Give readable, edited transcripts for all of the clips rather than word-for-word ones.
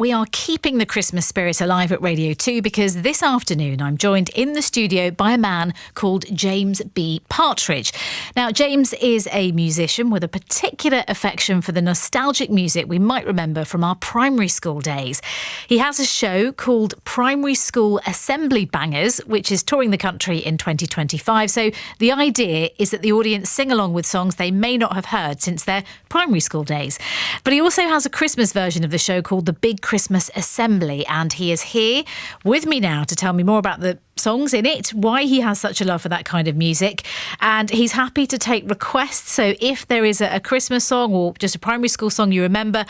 We are keeping the Christmas spirit alive at Radio 2 because this afternoon I'm joined in the studio by a man called James B. Partridge. Now, James is a musician with a particular affection for the nostalgic music we might remember from our primary school days. He has a show called Primary School Assembly Bangers, which is touring the country in 2025. So the idea is that the audience sing along with songs they may not have heard since their primary school days. But he also has a Christmas version of the show called The Big Christmas Assembly, and he is here with me now to tell me more about the songs in it, why he has such a love for that kind of music, and he's happy to take requests. So if there is a Christmas song or just a primary school song you remember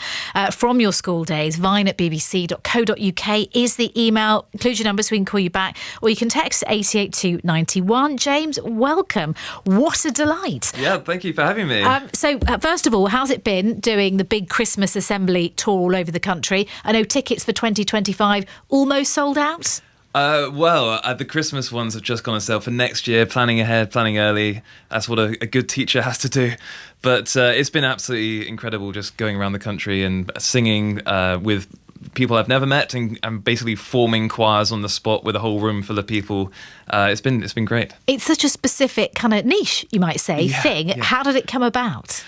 from your school days, vine@bbc.co.uk is the email. Include your number so we can call you back, or you can text 88291. James, welcome. What a delight. Yeah, thank you for having me. So first of all, how's it been doing the Big Christmas Assembly tour all over the country? I know tickets for 2025 almost sold out. The Christmas ones have just gone on sale for next year. Planning ahead, planning early. That's what a good teacher has to do. But it's been absolutely incredible just going around the country and singing with people I've never met and basically forming choirs on the spot with a whole room full of people. It's been great. It's such a specific kind of niche, you might say, thing. Yeah. How did it come about?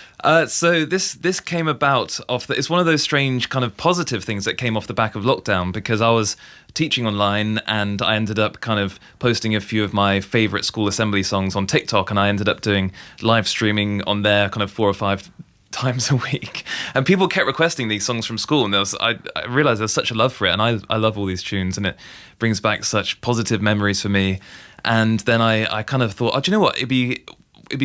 So this came about it's one of those strange kind of positive things that came off the back of lockdown, because I was teaching online and I ended up kind of posting a few of my favourite school assembly songs on TikTok, and I ended up doing live streaming on there kind of 4 or 5 times a week, and people kept requesting these songs from school, and I realised there's such a love for it, and I love all these tunes, and it brings back such positive memories for me. And then I kind of thought, do you know what, it'd be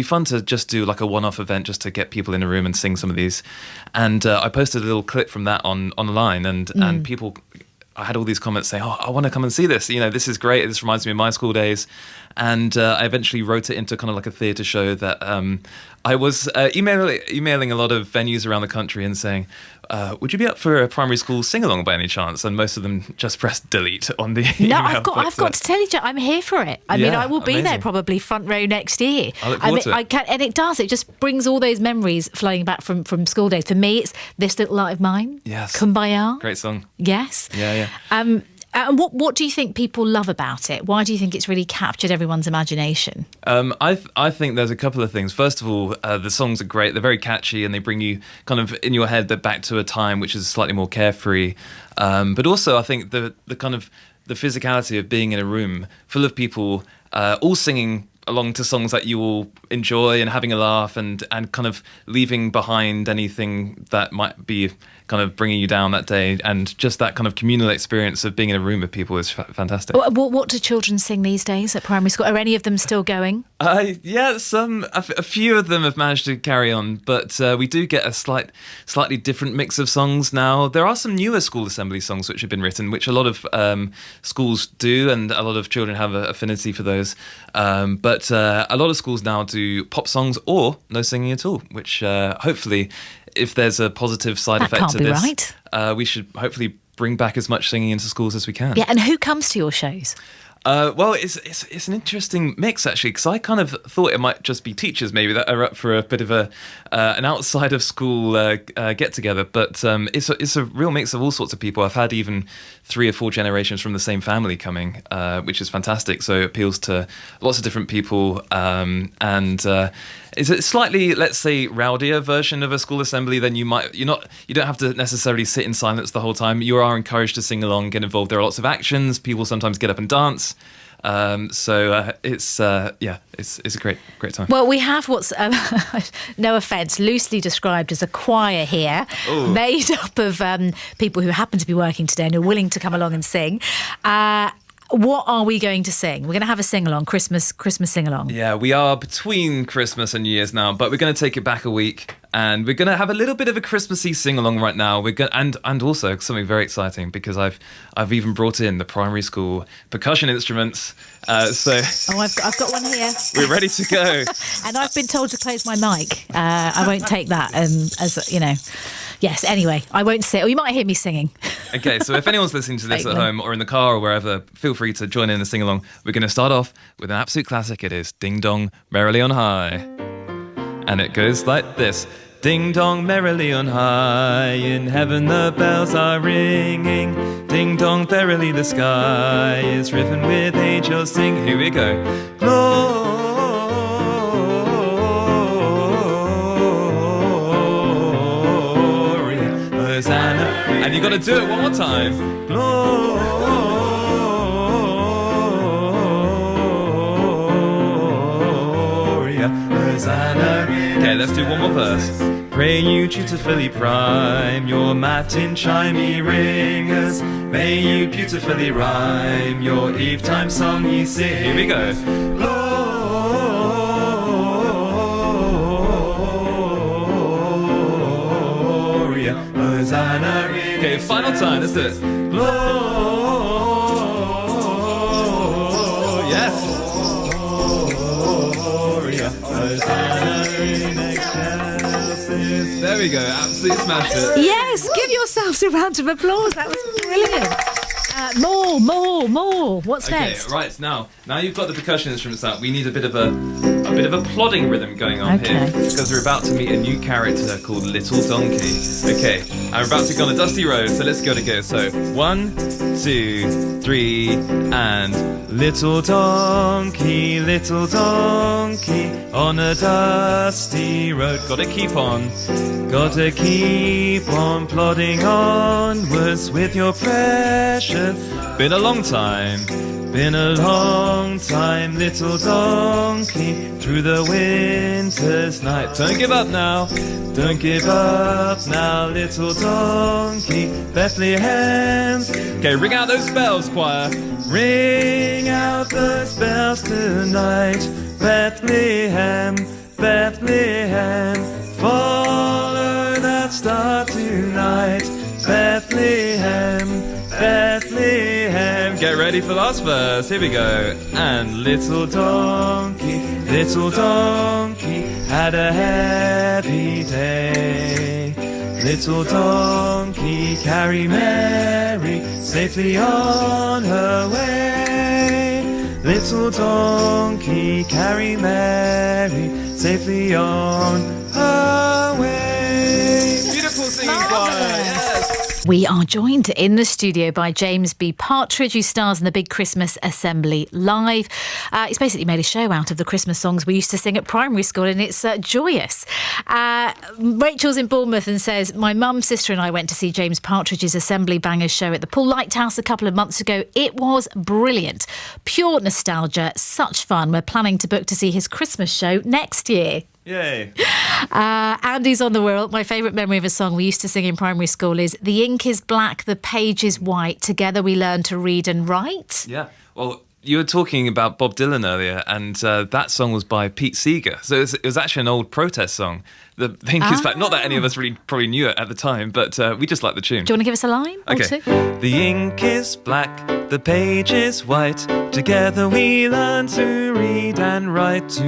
fun to just do like a one-off event just to get people in a room and sing some of these. And I posted a little clip from that online, and people, I had all these comments saying, I want to come and see this. You know, this is great. This reminds me of my school days. And I eventually wrote it into kind of like a theatre show that I was emailing a lot of venues around the country and saying, would you be up for a primary school sing-along by any chance? And most of them just pressed delete on the email. No, I've got to tell you, I'm here for it. I mean, I will be there probably front row next year. I look forward to it. And it just brings all those memories flowing back from school days. For me, it's This Little Light of Mine. Yes. Kumbaya. Great song. Yes. Yeah. And what do you think people love about it? Why do you think it's really captured everyone's imagination? I think there's a couple of things. First of all, the songs are great. They're very catchy, and they bring you kind of in your head back to a time which is slightly more carefree. But also, I think the kind of the physicality of being in a room full of people all singing along to songs that you will enjoy and having a laugh and kind of leaving behind anything that might be kind of bringing you down that day, and just that kind of communal experience of being in a room with people is fantastic. What do children sing these days at primary school? Are any of them still going? Yeah, a few of them have managed to carry on, but we do get a slightly different mix of songs now. There are some newer school assembly songs which have been written, which a lot of schools do, and a lot of children have an affinity for those. But a lot of schools now do pop songs or no singing at all, which hopefully, if there's a positive side effect to this, right. We should hopefully bring back as much singing into schools as we can. Yeah, and who comes to your shows? Well, it's an interesting mix, actually, because I kind of thought it might just be teachers maybe that are up for a bit of an outside of school get together, but it's a real mix of all sorts of people. I've had even 3 or 4 generations from the same family coming, which is fantastic. So it appeals to lots of different people, and it's a slightly, let's say, rowdier version of a school assembly than you don't have to necessarily sit in silence the whole time. You are encouraged to sing along, get involved. There are lots of actions. People sometimes get up and dance. It's a great time. Well, we have what's no offence, loosely described as a choir here. Ooh. Made up of people who happen to be working today and are willing to come along and sing. What are we going to sing? We're going to have a sing-along, Christmas sing-along. Yeah, we are between Christmas and New Year's now, but we're going to take it back a week, and we're going to have a little bit of a Christmassy sing-along right now. We're going and also something very exciting, because I've even brought in the primary school percussion instruments. I've got one here. We're ready to go. And I've been told to close my mic. I won't take that as you know. Yes, anyway, I won't sit. Or you might hear me singing. Okay, so if anyone's listening to this at home or in the car or wherever, feel free to join in and sing along. We're going to start off with an absolute classic. It is Ding Dong, Merrily on High. And it goes like this. Ding dong merrily on high, in heaven the bells are ringing. Ding dong verily the sky is riven with angels sing. Here we go. Gloria, Hosana. And you got to do it one more time. Gloria, Hosana. Okay, let's do one more verse. Pray you dutifully prime your matin chimey ringers. May you beautifully rhyme your eve time song ye sing. Here we go. Gloria, Hosana. Okay, final time. Let's do it. Yes. Gloria, Hosana. There we go, absolutely smashed it. Yes, give yourselves a round of applause. That was brilliant. More. What's next? Right, now you've got the percussion instruments out. We need a bit of a plodding rhythm going on here because we're about to meet a new character called Little Donkey. Okay, and we're about to go on a dusty road, so let's go. So 1, 2, 3, and little donkey on a dusty road. Gotta keep on plodding onwards with your precious. Been a long time, little donkey, through the winter's night. Don't give up now, little donkey, Bethlehem's. Okay, ring out those bells, choir. Ring out those bells tonight, Bethlehem, follow that star tonight, Bethlehem. Get ready for the last verse. Here we go. And little donkey had a heavy day. Little donkey carry Mary safely on her way. Little donkey carry Mary safely on her way. Beautiful singing choir. Yes. We are joined in the studio by James B. Partridge, who stars in the Big Christmas Assembly Live. He's basically made a show out of the Christmas songs we used to sing at primary school, and it's joyous. Rachel's in Bournemouth and says, my mum, sister and I went to see James Partridge's Assembly Bangers show at the Poole Lighthouse a couple of months ago. It was brilliant. Pure nostalgia, such fun. We're planning to book to see his Christmas show next year. Yay. Andy's on the world. My favourite memory of a song we used to sing in primary school is "The ink is black, the page is white. Together we learn to read and write." Yeah. Well, you were talking about Bob Dylan earlier, and that song was by Pete Seeger. So it was actually an old protest song. The ink is black. Not that any of us really probably knew it at the time, but we just like the tune. Do you want to give us a line? Okay. The ink is black, the page is white. Together we learn to read and write,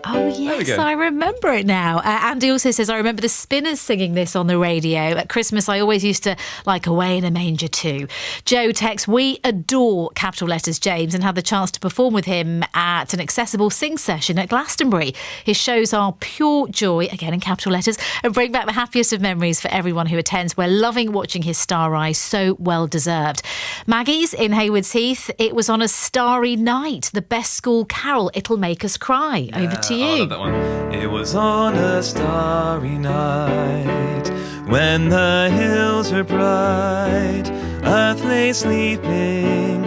Oh, yes, I remember it now. Andy also says, I remember the Spinners singing this on the radio. At Christmas, I always used to like Away in a Manger too. Joe texts, we adore capital letters James and had the chance to perform with him at an accessible sing session at Glastonbury. His shows are pure joy, again in capital letters, and bring back the happiest of memories for everyone who attends. We're loving watching his star rise, so well deserved. Maggie's in Haywards Heath. It was on a starry night, the best school carol, It'll Make Us Cry. Over to you. I love that one. It was on a starry night when the hills were bright. Earth lay sleeping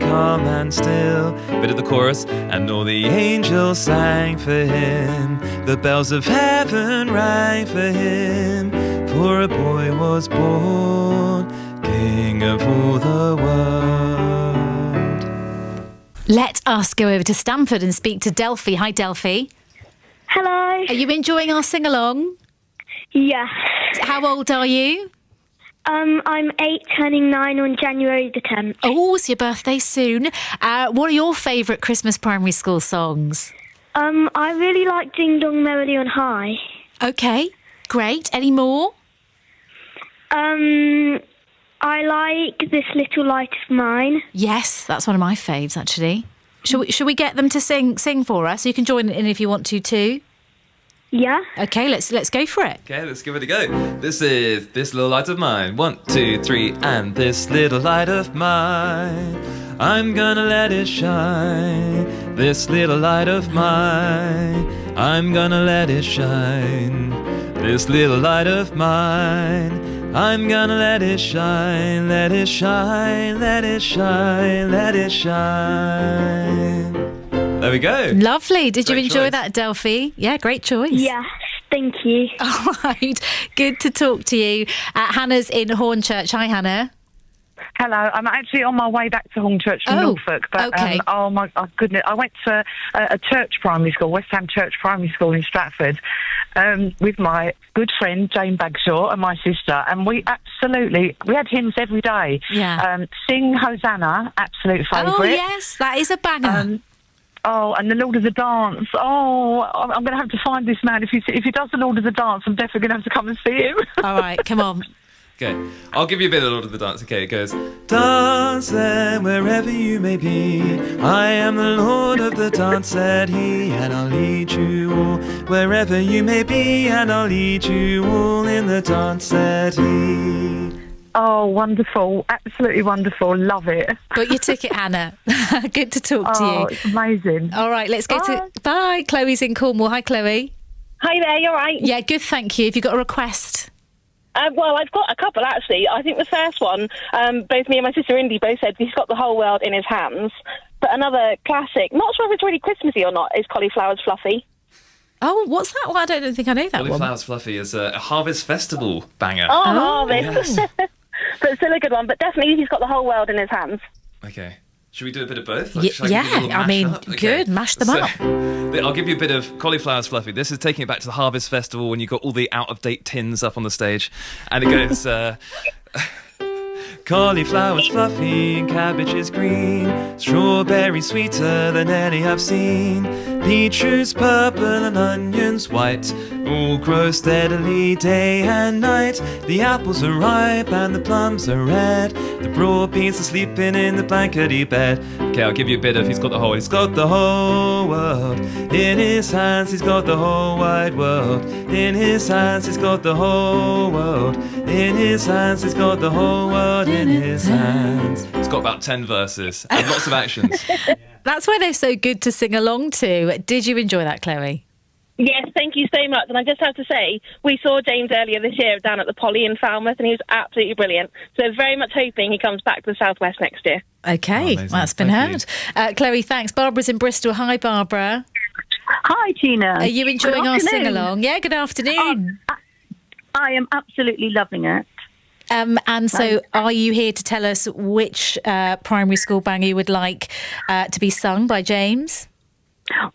calm and still. Bit of the chorus. And all the angels sang for him. The bells of heaven rang for him. For a boy was born, King of all the world. Let us go over to Stamford and speak to Delphi. Hi, Delphi. Hello. Are you enjoying our sing-along? Yes. How old are you? I'm 8, turning 9 on January the 10th. Oh, it's your birthday soon. What are your favourite Christmas primary school songs? I really like Ding Dong Merrily on High. Okay, great. Any more? I like This Little Light of Mine. Yes, that's one of my faves, actually. Shall we get them to sing for us? You can join in if you want to, too. Yeah. Okay, let's go for it. Okay, let's give it a go. This is This Little Light of Mine. 1, 2, 3, and this little light of mine, I'm gonna let it shine. This little light of mine, I'm gonna let it shine. This little light of mine, I'm gonna let it shine. Let it shine, let it shine, let it shine. There we go. Lovely. Did you Great enjoy choice. that, Delphi? Yeah, great choice. Yes. Thank you. All right. Good to talk to you. Hannah's in Hornchurch. Hi, Hannah. Hello, I'm actually on my way back to Hornchurch from Norfolk. But, okay. oh my goodness, I went to a church primary school, West Ham Church Primary School in Stratford, with my good friend Jane Bagshaw and my sister, and we had hymns every day. Yeah. Sing Hosana, absolute favourite. Oh, yes, that is a banger. And the Lord of the Dance. Oh, I'm going to have to find this man. If he does the Lord of the Dance, I'm definitely going to have to come and see him. All right, come on. Okay, I'll give you a bit of Lord of the Dance. Okay, it goes, dance then wherever you may be. I am the Lord of the dance, said he, and I'll lead you all wherever you may be, and I'll lead you all in the dance, said he. Oh, wonderful. Absolutely wonderful. Love it. Got your ticket, Hannah. Good to talk to Oh, you. it's amazing. All right, let's go to... Bye. Chloe's in Cornwall. Hi, Chloe. Hi there, you all right? Yeah, good, thank you. Have you got a request? Well, I've got a couple, actually. I think the first one, both me and my sister Indy both said he's got the whole world in his hands. But another classic, not sure if it's really Christmassy or not, is Cauliflower's Fluffy. Oh, what's that? Well, I don't think I know that one. Cauliflower's Fluffy is a Harvest Festival banger. Oh, Harvest. Yes. But still a good one. But definitely he's got the whole world in his hands. Okay. Should we do a bit of both? Yeah, Shall I give you a little I mean, mash-up? Okay. good. Mash them up. I'll give you a bit of Cauliflower's Fluffy. This is taking it back to the Harvest Festival when you've got all the out-of-date tins up on the stage. And it goes... Cauliflower's fluffy and cabbage is green, strawberry sweeter than any I've seen, beetroot's purple and onions white, all grow steadily day and night. The apples are ripe and the plums are red, the broad beans are sleeping in the blankety bed. Okay, I'll give you a bit of he's got the whole world in his hands, he's got the whole wide world in his hands, he's got the whole world in his hands, he's got the whole world in his hands. It's got about 10 verses and lots of actions. That's why they're so good to sing along to. Did you enjoy that, Chloe? Yes, thank you so much. And I just have to say, we saw James earlier this year down at the Poly in Falmouth, and he was absolutely brilliant. So very much hoping he comes back to the Southwest next year. Okay, amazing. that's been Thank heard. Chloe, thanks. Barbara's in Bristol. Hi, Barbara. Hi, Tina. Are you enjoying our sing-along? Yeah, good afternoon. I am absolutely loving it. And so are you here to tell us which primary school banger you would like to be sung by James?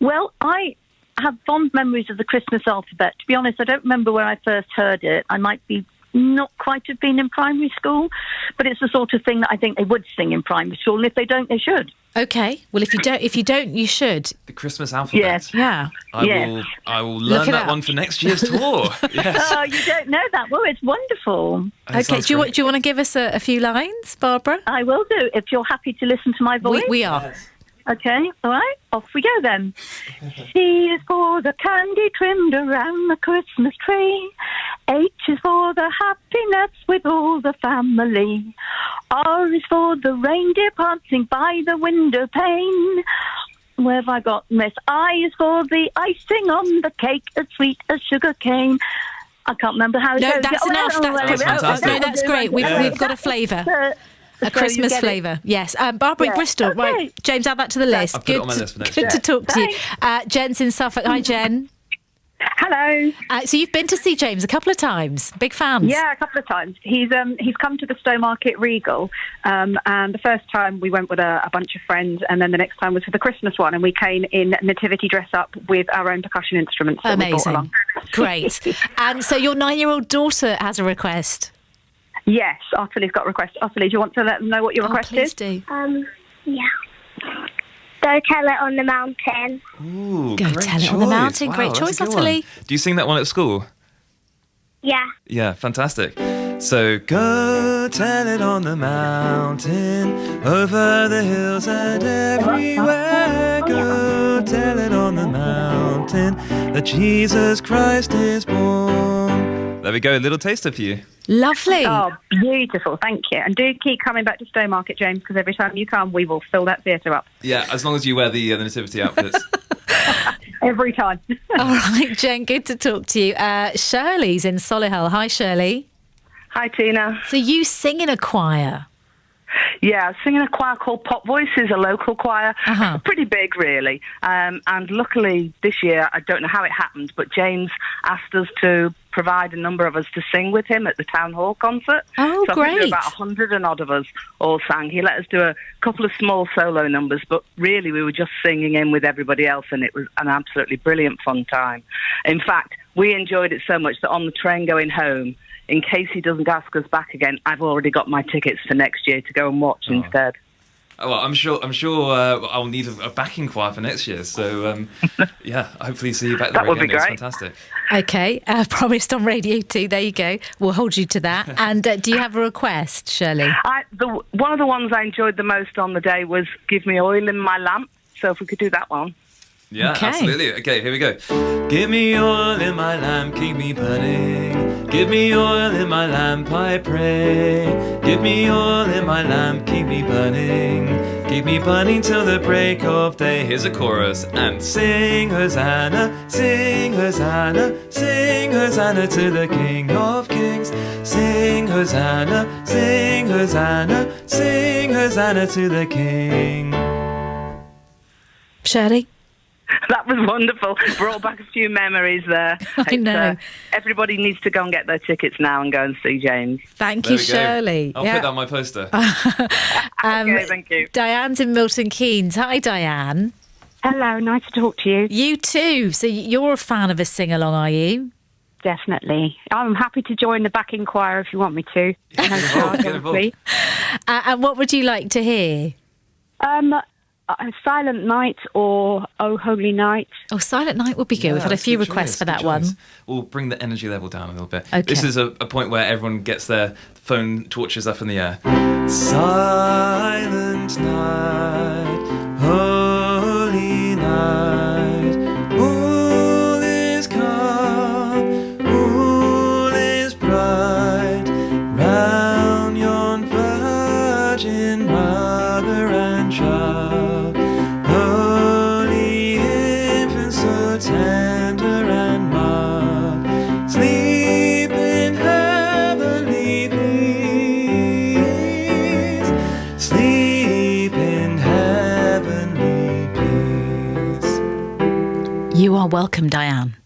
Well, I have fond memories of the Christmas alphabet. To be honest, I don't remember where I first heard it. I might be not quite have been in primary school, but it's the sort of thing that I think they would sing in primary school, and if they don't, they should. Okay. Well, if you don't, you should. The Christmas alphabet. Yes. Yeah. I will learn it that up. one for next year's tour. Yes. Oh, you don't know that? Well, it's wonderful. That Okay. sounds Do you great. want to give us a few lines, Barbara? I will do, if you're happy to listen to my voice. We are. Okay, all right, off we go then. C is for the candy trimmed around the Christmas tree. H is for the happiness with all the family. R is for the reindeer prancing by the window pane. Where have I got this? I is for the icing on the cake as sweet as sugar cane. I can't remember how it No, goes. that's enough. That's fantastic. No, that's great. We've got a flavour. A Christmas flavour, yes. Barbara in Bristol, okay. right. James, add that to the list. I've put it on my list for next Good year. to talk to you. Jen's in Suffolk. Hi, Jen. Hello. So you've been to see James a couple of times. Big fans. Yeah, a couple of times. He's come to the Stowmarket Regal, and the first time we went with a bunch of friends, and then the next time was for the Christmas one, and we came in nativity dress up with our own percussion instruments that we brought Amazing. along. Great. And so your 9-year-old daughter has a request. Yes, Ottilie's got a request. Ottilie, do you want to let them know what your request please is? do. Yeah. Go tell it on the mountain. Ooh, Go great tell it on the choice. mountain. Wow, Great that's choice, a good one. Ottilie. Do you sing that one at school? Yeah. Yeah, fantastic. So go tell it on the mountain, over the hills and everywhere. Go tell it on the mountain, that Jesus Christ is born. There we go, a little taster for you. Lovely. Oh, beautiful. Thank you. And do keep coming back to Stowmarket, James, because every time you come, we will fill that theatre up. Yeah, as long as you wear the nativity outfits. Every time. All right, Jen, good to talk to you. Shirley's in Solihull. Hi, Shirley. Hi, Tina. So you sing in a choir? Yeah, I was singing a choir called Pop Voices, a local choir. Uh-huh. Pretty big, really. And luckily this year, I don't know how it happened, but James asked us to provide a number of us to sing with him at the Town Hall concert. Oh, so I think there great. were about 100 and odd of us all sang. He let us do a couple of small solo numbers, but really we were just singing in with everybody else, and it was an absolutely brilliant fun time. In fact, we enjoyed it so much that on the train going home, in case he doesn't ask us back again, I've already got my tickets for next year to go and watch instead. Oh, well, I'm sure I'll need a backing choir for next year. So, yeah, hopefully see you back there That would again. be It's great. fantastic. Okay, promised on Radio 2. There you go. We'll hold you to that. And do you have a request, Shirley? One of the ones I enjoyed the most on the day was Give Me Oil in My Lamp. So if we could do that one. Yeah, Okay. absolutely. Okay, here we go. Give me oil in my lamp, keep me burning. Give me oil in my lamp, I pray. Give me oil in my lamp, keep me burning. Keep me burning till the break of day. Here's a chorus. And sing Hosanna, sing Hosanna, sing Hosanna to the King of Kings. Sing Hosanna, sing Hosanna, sing Hosanna to the King. Shirley? That was wonderful. Brought back a few memories there. I know. Everybody needs to go and get their tickets now and go and see James. Thank There you, we go. Shirley. I'll put that on my poster. Okay, thank you. Diane's in Milton Keynes. Hi, Diane. Hello, nice to talk to you. You too. So you're a fan of a sing-along, are you? Definitely. I'm happy to join the backing choir if you want me to. Get involved, get involved. Obviously. And what would you like to hear? Silent Night or Oh Holy Night. Oh, Silent Night would be good. Yeah, We've had a that's few good requests choice, for good that one. choice. We'll bring the energy level down a little bit. Okay. This is a point where everyone gets their phone torches up in the air. Silent night, holy night, all is calm, all is bright, round yon virgin mother and child, holy infant so tender and mild, sleep in heavenly peace, sleep in heavenly peace. You are welcome, Diane.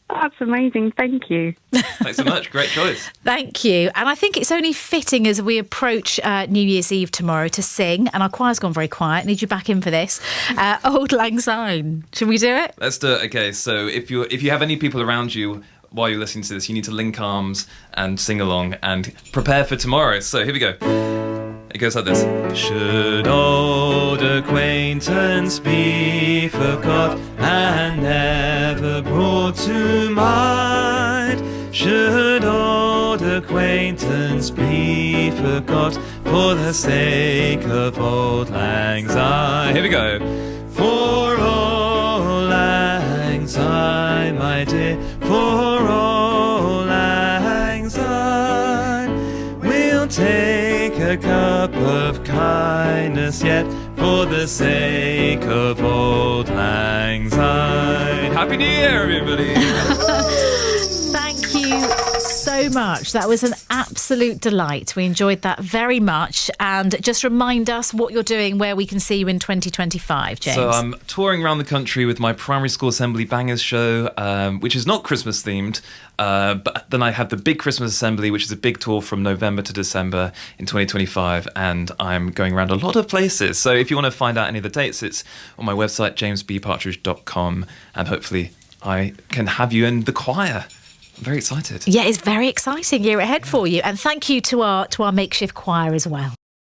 That's amazing. Thank you. Thanks so much, great choice. Thank you. And I think it's only fitting as we approach New Year's Eve tomorrow to sing, and our choir's gone very quiet. Need you back in for this. Auld Lang Syne. Should we do it? Let's do it. Okay, so if you have any people around you while you're listening to this, you need to link arms and sing along and prepare for tomorrow. So here we go. It goes like this. Should old acquaintance be forgot and never brought to mind? Should old acquaintance be forgot for the sake of Auld Lang Syne? Here we go. For Auld Lang Syne, my dear, for Auld Lang Syne, we'll take a cup of kindness yet for the sake of Auld Lang Syne. Happy New Year, everybody! Thank you so much. That was an absolute delight. We enjoyed that very much. And just remind us what you're doing, where we can see you in 2025, James. So I'm touring around the country with my primary school assembly bangers show, which is not Christmas themed. But then I have the big Christmas assembly, which is a big tour from November to December in 2025. And I'm going around a lot of places. So if you want to find out any of the dates, it's on my website, jamesbpartridge.com. And hopefully I can have you in the choir. I'm very excited. Yeah, it's very exciting year ahead for you. And thank you to our makeshift choir as well.